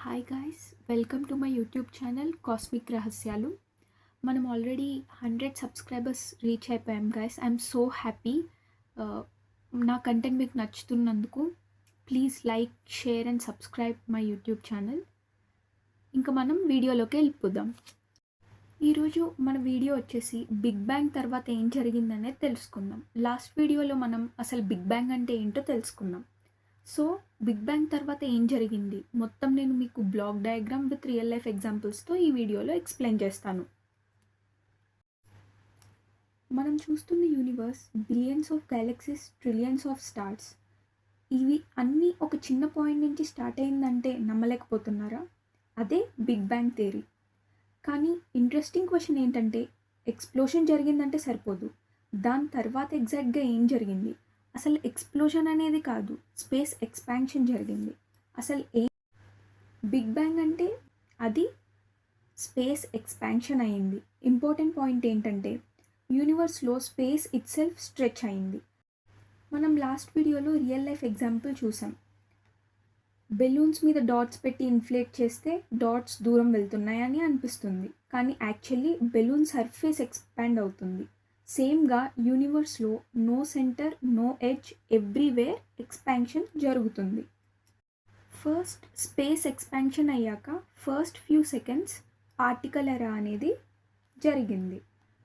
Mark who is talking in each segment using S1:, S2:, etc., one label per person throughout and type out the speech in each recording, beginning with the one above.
S1: Hi guys, welcome to my YouTube channel cosmic రహస్యాలు. మనం already 100 subscribers reach అయిపోయాం guys. I'm so happy. నా content మీకు నచ్చుతున్నందుకు please like, share and subscribe my YouTube channel. ఇంకా మనం వీడియోలోకి వెళ్ళిపోదాం. ఈరోజు మన వీడియో వచ్చేసి బిగ్ బ్యాంగ్ తర్వాత ఏం జరిగిందనేది తెలుసుకుందాం. లాస్ట్ వీడియోలో మనం అసలు బిగ్ బ్యాంగ్ అంటే ఏంటో తెలుసుకుందాం. సో బిగ్ బ్యాంగ్ తర్వాత ఏం జరిగింది మొత్తం నేను మీకు block diagram with real life ఎగ్జాంపుల్స్తో ఈ వీడియోలో ఎక్స్ప్లెయిన్ చేస్తాను. మనం చూస్తున్న universe billions of galaxies, trillions of stars, ఇవి అన్నీ ఒక చిన్న పాయింట్ నుంచి స్టార్ట్ అయిందంటే నమ్మలేకపోతున్నారా? అదే బిగ్ బ్యాంగ్ థియరీ. కానీ ఇంట్రెస్టింగ్ క్వశ్చన్ ఏంటంటే, ఎక్స్ప్లోషన్ జరిగిందంటే సరిపోదు, దాని తర్వాత ఎగ్జాక్ట్గా ఏం జరిగింది? అసలు ఎక్స్ప్లోషన్ అనేది కాదు, స్పేస్ ఎక్స్పాన్షన్ జరిగింది. అసలు బిగ్ బ్యాంగ్ అంటే అది స్పేస్ ఎక్స్పాన్షన్ అయింది. ఇంపార్టెంట్ పాయింట్ ఏంటంటే, యూనివర్స్లో స్పేస్ ఇట్ సెల్ఫ్ స్ట్రెచ్ అయింది. మనం లాస్ట్ వీడియోలో రియల్ లైఫ్ ఎగ్జాంపుల్ చూసాం. బెలూన్స్ మీద డాట్స్ పెట్టి ఇన్ఫ్లేట్ చేస్తే డాట్స్ దూరం వెళ్తున్నాయని అనిపిస్తుంది, కానీ యాక్చువల్లీ బెలూన్ సర్ఫేస్ ఎక్స్పాండ్ అవుతుంది. సేమ్గా యూనివర్స్లో no centre, no edge, everywhere expansion జరుగుతుంది. ఫస్ట్ స్పేస్ ఎక్స్పాన్షన్ అయ్యాక first few seconds particle era అనేది జరిగింది.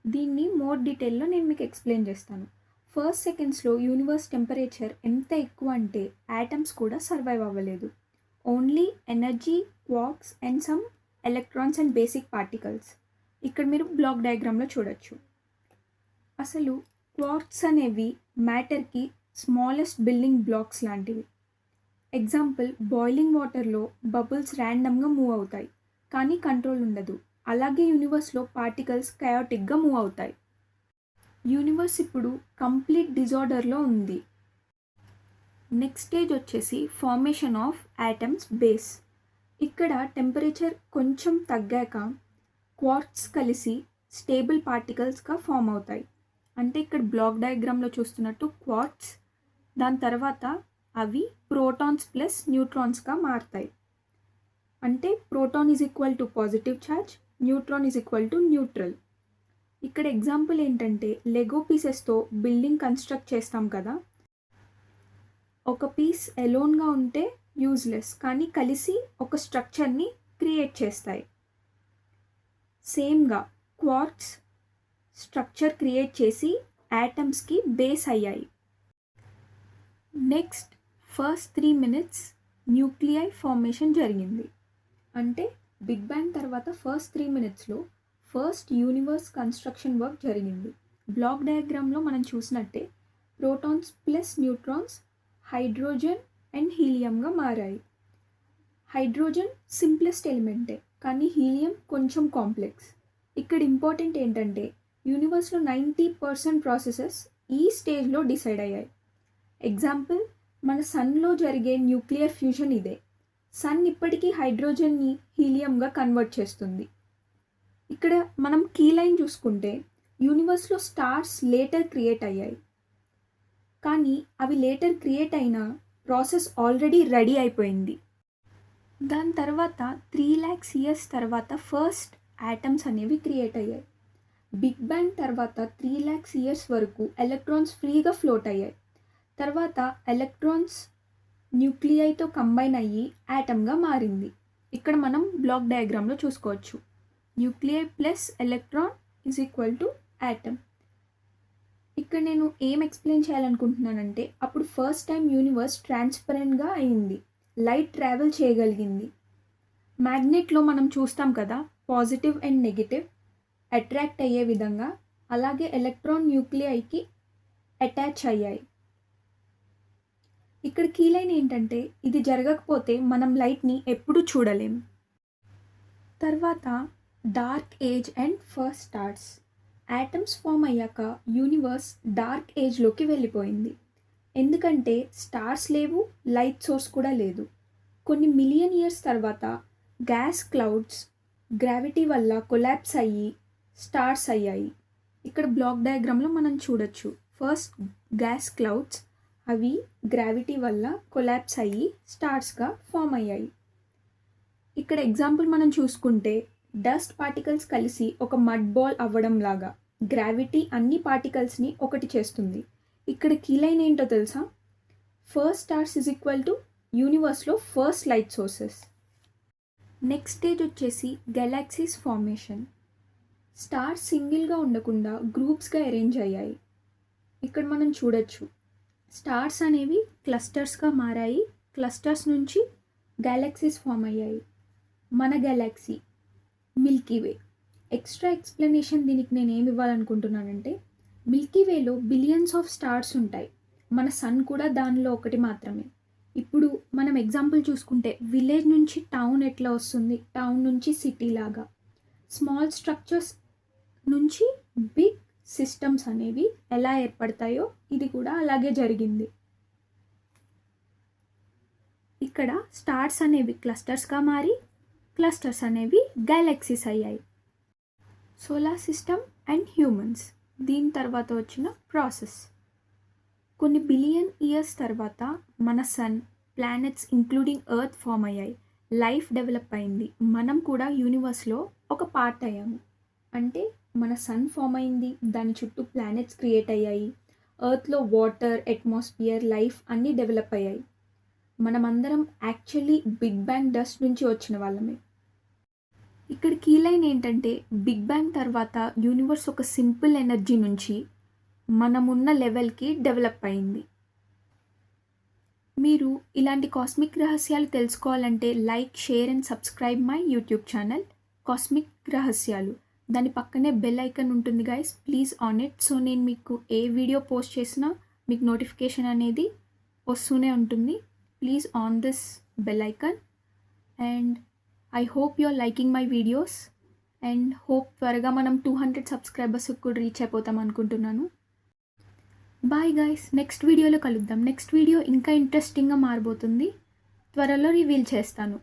S1: దీన్ని మోర్ డీటెయిల్లో నేను మీకు ఎక్స్ప్లెయిన్ చేస్తాను. ఫస్ట్ సెకండ్స్లో యూనివర్స్ టెంపరేచర్ ఎంత ఎక్కువ అంటే యాటమ్స్ కూడా సర్వైవ్ అవ్వలేదు. Only energy, quarks and some electrons and basic particles. ఇక్కడ మీరు బ్లాక్ డయాగ్రామ్లో చూడొచ్చు. అసలు క్వార్క్స్ అనేవి మ్యాటర్కి స్మాలెస్ట్ బిల్డింగ్ బ్లాక్స్ లాంటివి. ఎగ్జాంపుల్, బాయిలింగ్ వాటర్లో బబుల్స్ ర్యాండమ్గా మూవ్ అవుతాయి, కానీ కంట్రోల్ ఉండదు. అలాగే యూనివర్స్లో పార్టికల్స్ కయాటిక్గా మూవ్ అవుతాయి. యూనివర్స్ ఇప్పుడు కంప్లీట్ డిజార్డర్లో ఉంది. నెక్స్ట్ స్టేజ్ వచ్చేసి ఫార్మేషన్ ఆఫ్ యాటమ్స్ బేస్. ఇక్కడ టెంపరేచర్ కొంచెం తగ్గాక క్వార్క్స్ కలిసి స్టేబుల్ పార్టికల్స్గా ఫామ్ అవుతాయి. అంటే ఇక్కడ బ్లాక్ డయాగ్రామ్లో చూస్తున్నట్టు క్వార్క్స్, దాని తర్వాత అవి ప్రోటాన్స్ ప్లస్ న్యూట్రాన్స్గా మారుతాయి. అంటే proton is equal to positive charge, neutron is equal to neutral. ఇక్కడ ఎగ్జాంపుల్ ఏంటంటే, లెగో పీసెస్తో బిల్డింగ్ కన్స్ట్రక్ట్ చేస్తాం కదా, ఒక పీస్ ఎలోన్గా ఉంటే యూజ్లెస్, కానీ కలిసి ఒక స్ట్రక్చర్ని క్రియేట్ చేస్తాయి. సేమ్గా క్వార్క్స్ స్ట్రక్చర్ క్రియేట్ చేసి యాటమ్స్కి బేస్ అయ్యాయి. Next first 3 minutes nuclei formation జరిగింది. అంటే బిగ్ బ్యాంగ్ తర్వాత ఫస్ట్ 3 minutesలో ఫస్ట్ యూనివర్స్ కన్స్ట్రక్షన్ వర్క్ జరిగింది. బ్లాక్ డయాగ్రామ్లో మనం చూసినట్టే protons plus neutrons hydrogen and హీలియంగా మారాయి. హైడ్రోజన్ సింప్లెస్ట్ ఎలిమెంటే, కానీ హీలియం కొంచెం కాంప్లెక్స్. ఇక్కడ ఇంపార్టెంట్ ఏంటంటే, యూనివర్స్లో 90% ప్రాసెసెస్ ఈ స్టేజ్లో డిసైడ్ అయ్యాయి. ఎగ్జాంపుల్, మన సన్లో జరిగే న్యూక్లియర్ ఫ్యూజన్ ఇదే. సన్ ఇప్పటికీ హైడ్రోజన్ని హీలియంగా కన్వర్ట్ చేస్తుంది. ఇక్కడ మనం కీ లైన్ చూసుకుంటే, యూనివర్స్లో స్టార్స్ లేటర్ క్రియేట్ అయ్యాయి, కానీ అవి లేటర్ క్రియేట్ అయిన ప్రాసెస్ ఆల్రెడీ రెడీ అయిపోయింది. దాని తర్వాత 3 lakhs years తర్వాత ఫస్ట్ యాటమ్స్ అనేవి క్రియేట్ అయ్యాయి. బిగ్ బ్యాంగ్ తర్వాత 3 lakhs years వరకు ఎలక్ట్రాన్స్ ఫ్రీగా ఫ్లోట్ అయ్యాయి. తర్వాత ఎలక్ట్రాన్స్ న్యూక్లియైతో కంబైన్ అయ్యి యాటమ్గా మారింది. ఇక్కడ మనం బ్లాక్ డయాగ్రామ్లో చూసుకోవచ్చు. Nuclei plus electron is equal to atom. ఇక్కడ నేను ఏం ఎక్స్ప్లెయిన్ చేయాలనుకుంటున్నానంటే, అప్పుడు ఫస్ట్ టైం యూనివర్స్ ట్రాన్స్పరెంట్గా అయింది, లైట్ ట్రావెల్ చేయగలిగింది. మ్యాగ్నెట్లో మనం చూస్తాం కదా, పాజిటివ్ అండ్ నెగిటివ్ అట్రాక్ట్ అయ్యే విధంగా, అలాగే ఎలక్ట్రాన్ న్యూక్లియైకి అటాచ్ అయ్యాయి. ఇక్కడ కీ లైన్ ఏంటంటే, ఇది జరగకపోతే మనం లైట్ని ఎప్పుడూ చూడలేం. తర్వాత dark age and first stars. Atoms form అయ్యాక యూనివర్స్ డార్క్ ఏజ్లోకి వెళ్ళిపోయింది. ఎందుకంటే స్టార్స్ లేవు, లైట్ సోర్స్ కూడా లేదు. కొన్ని మిలియన్ ఇయర్స్ తర్వాత గ్యాస్ క్లౌడ్స్ గ్రావిటీ వల్ల కొలాప్స్ అయ్యి స్టార్స్ అయ్యాయి. ఇక్కడ బ్లాక్ డయాగ్రామ్లో మనం చూడొచ్చు. ఫస్ట్ గ్యాస్ క్లౌడ్స్, అవి గ్రావిటీ వల్ల కొలాప్స్ అయ్యి స్టార్స్గా ఫామ్ అయ్యాయి. ఇక్కడ ఎగ్జాంపుల్ మనం చూసుకుంటే డస్ట్ పార్టికల్స్ కలిసి ఒక మడ్ బాల్ అవ్వడం లాగా గ్రావిటీ అన్ని పార్టికల్స్ని ఒకటి చేస్తుంది. ఇక్కడ కీ లైన్ ఏంటో తెలుసా? First stars is equal to యూనివర్స్లో first light sources. Next stage వచ్చేసి గెలాక్సీస్ ఫార్మేషన్. స్టార్స్ సింగిల్గా ఉండకుండా గ్రూప్స్గా అరేంజ్ అయ్యాయి. ఇక్కడ మనం చూడొచ్చు స్టార్స్ అనేవి క్లస్టర్స్గా మారాయి. క్లస్టర్స్ నుంచి గెలాక్సీస్ ఫామ్ అయ్యాయి. మన గెలాక్సీ మిల్కీవే. ఎక్స్ట్రా ఎక్స్ప్లెనేషన్ దీనికి నేను ఏమి ఇవ్వాలనుకుంటున్నానంటే, మిల్కీవేలో బిలియన్స్ ఆఫ్ స్టార్స్ ఉంటాయి. మన సన్ కూడా దానిలో ఒకటి మాత్రమే. ఇప్పుడు మనం ఎగ్జాంపుల్ చూసుకుంటే విలేజ్ నుంచి టౌన్ ఎట్లా వస్తుంది, టౌన్ నుంచి సిటీ లాగా, స్మాల్ స్ట్రక్చర్స్ నుంచి బిగ్ సిస్టమ్స్ అనేవి ఎలా ఏర్పడతాయో ఇది కూడా అలాగే జరిగింది. ఇక్కడ స్టార్స్ అనేవి క్లస్టర్స్గా మారి క్లస్టర్స్ అనేవి గెలాక్సీస్ అయ్యాయి. సోలార్ సిస్టమ్ అండ్ హ్యూమన్స్ దీని తర్వాత వచ్చిన ప్రాసెస్. కొన్ని బిలియన్ ఇయర్స్ తర్వాత మన sun, planets including earth form అయ్యాయి. లైఫ్ డెవలప్ అయింది. మనం కూడా యూనివర్స్లో ఒక పార్ట్ అయ్యాము. అంటే మన సన్ ఫామ్ అయింది, దాని చుట్టూ ప్లానెట్స్ క్రియేట్ అయ్యాయి, ఎర్త్లో వాటర్, అట్మాస్ఫియర్, లైఫ్ అన్నీ డెవలప్ అయ్యాయి. మనమందరం యాక్చువల్లీ బిగ్ బ్యాంగ్ డస్ట్ నుంచి వచ్చిన వాళ్ళమే. ఇక్కడ కీ లైన్ ఏంటంటే, బిగ్ బ్యాంగ్ తర్వాత యూనివర్స్ ఒక సింపుల్ ఎనర్జీ నుంచి మనమున్న లెవెల్కి డెవలప్ అయింది. మీరు ఇలాంటి కాస్మిక్ రహస్యాలు తెలుసుకోవాలంటే like, share and subscribe my YouTube channel cosmic రహస్యాలు. దాని పక్కనే బెల్ ఐకన్ ఉంటుంది guys, please on it. So నేను మీకు ఏ వీడియో పోస్ట్ చేసినా మీకు నోటిఫికేషన్ అనేది వస్తూనే ఉంటుంది. Please on this bell icon. And I hope you are liking my videos and hope త్వరగా మనం 200 సబ్స్క్రైబర్స్కి కూడా రీచ్ అయిపోతాం అనుకుంటున్నాను. బాయ్ గైస్, నెక్స్ట్ వీడియోలో కలుద్దాం. నెక్స్ట్ వీడియో ఇంకా ఇంట్రెస్టింగ్గా మారబోతుంది, త్వరలో రివీల్ చేస్తాను.